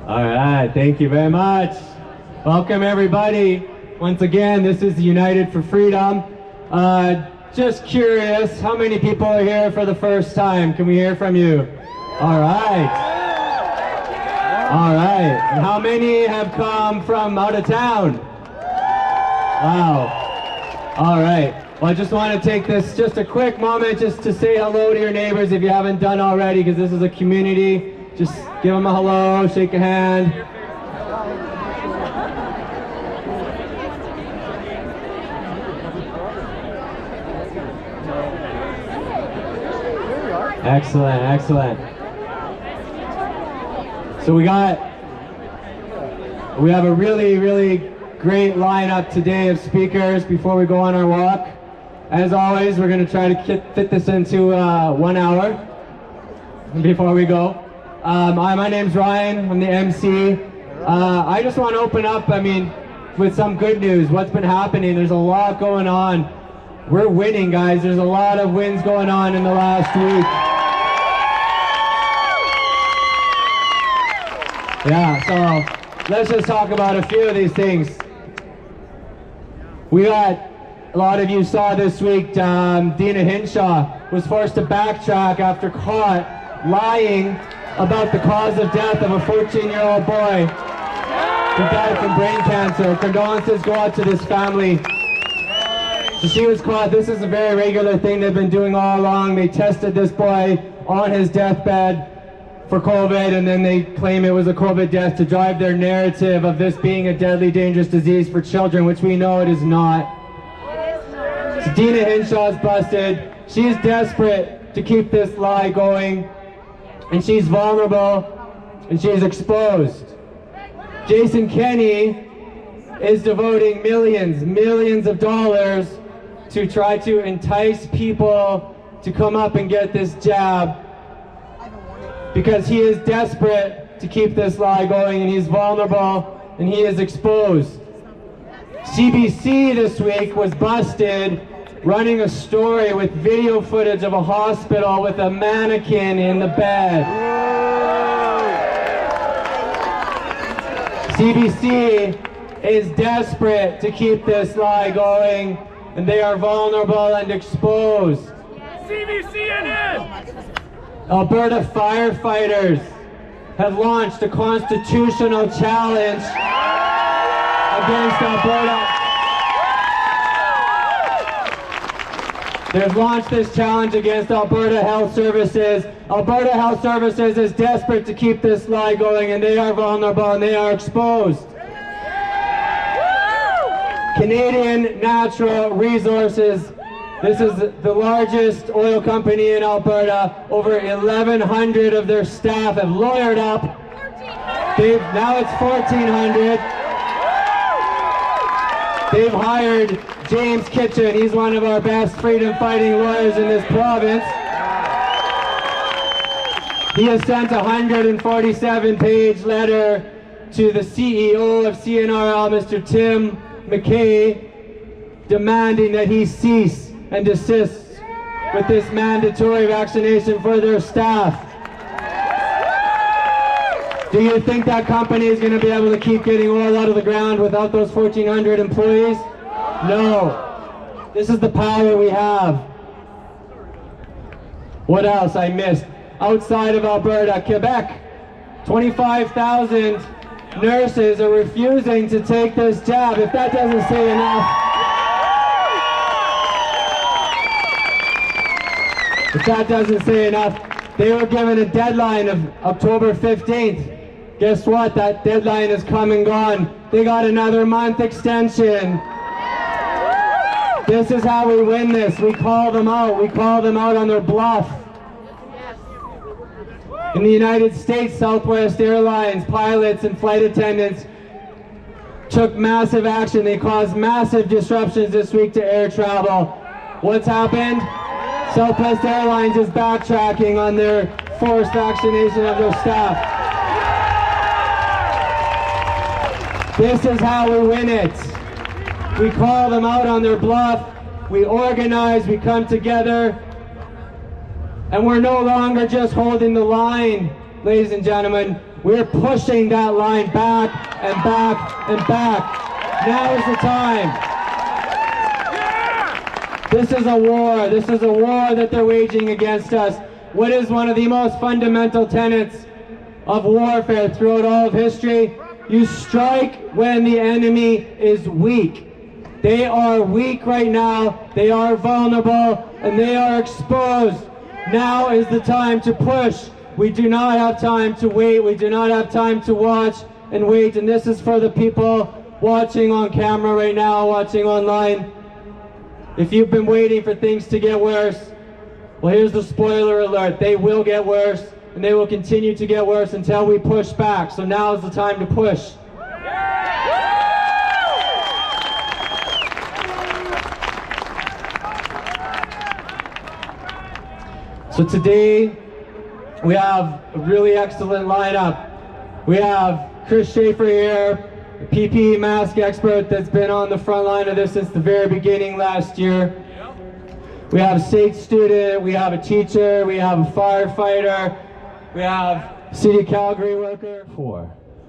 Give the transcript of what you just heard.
All right, thank you very much. Welcome everybody. Once again, this is United for Freedom. Just curious, how many people are here for the first time? Can we hear from you? All right. All right. And how many have come from out of town? Wow. All right. Well, I just want to take this just a quick moment just to say hello to your neighbors if you haven't done already, because this is a community. Just give them a hello, shake a hand. Excellent, excellent. So we have a really great lineup today of speakers before we go on our walk. As always, we're going to try to fit this into 1 hour before we go. My name's Ryan, I'm the MC. I just want to open up, with some good news. What's been happening? There's a lot going on. We're winning, guys. There's a lot of wins going on in the last week. Yeah, so let's just talk about a few of these things. We got, a lot of you saw this week, Dina Hinshaw was forced to backtrack after caught lying about the cause of death of a 14-year-old boy who died from brain cancer. Condolences go out to this family. So she was caught. This is a very regular thing they've been doing all along. They tested this boy on his deathbed for COVID, and then they claim it was a COVID death to drive their narrative of this being a deadly, dangerous disease for children, which we know it is not. So Dina Hinshaw's busted. She's desperate to keep this lie going, and she's vulnerable, and she's exposed. Jason Kenney is devoting millions of dollars to try to entice people to come up and get this jab, because he is desperate to keep this lie going, and he's vulnerable, and he is exposed. CBC this week was busted running a story with video footage of a hospital with a mannequin in the bed. CBC is desperate to keep this lie going, and they are vulnerable and exposed. CBCNN! Alberta firefighters have launched a constitutional challenge against Alberta. They've launched this challenge against Alberta Health Services. Alberta Health Services is desperate to keep this lie going, and they are vulnerable and they are exposed. Canadian Natural Resources. This is the largest oil company in Alberta. Over 1,100 of their staff have lawyered up. Now it's 1,400. They've hired James Kitchen. He's one of our best freedom-fighting lawyers in this province. He has sent a 147-page letter to the CEO of CNRL, Mr. Tim McKay, demanding that he cease and desist with this mandatory vaccination for their staff. Do you think that company is going to be able to keep getting oil out of the ground without those 1,400 employees? No. This is the power we have. What else I missed? Outside of Alberta, Quebec, 25,000 nurses are refusing to take this jab. If that doesn't say enough, they were given a deadline of October 15th. Guess what? That deadline is come and gone. They got another month extension. This is how we win this. We call them out. We call them out on their bluff. In the United States, Southwest Airlines pilots and flight attendants took massive action. They caused massive disruptions this week to air travel. What's happened? Southwest Airlines is backtracking on their forced vaccination of their staff. This is how we win it. We call them out on their bluff. We organize, we come together, and we're no longer just holding the line ladies and gentlemen, we're pushing that line back and back and back. Now is the time. This is a war. This is a war that they're waging against us. What is one of the most fundamental tenets of warfare throughout all of history? You strike when the enemy is weak. They are weak right now. They are vulnerable and they are exposed. Now is the time to push. We do not have time to wait. We do not have time to watch and wait. And this is for the people watching on camera right now, watching online. If you've been waiting for things to get worse, well, here's the spoiler alert. They will get worse, and they will continue to get worse until we push back. So now is the time to push. So today, we have a really excellent lineup. We have Chris Schaefer here, a PPE mask expert that's been on the front line of this since the very beginning last year. We have a SAIT student, we have a teacher, we have a firefighter, we have City Calgary worker. 4.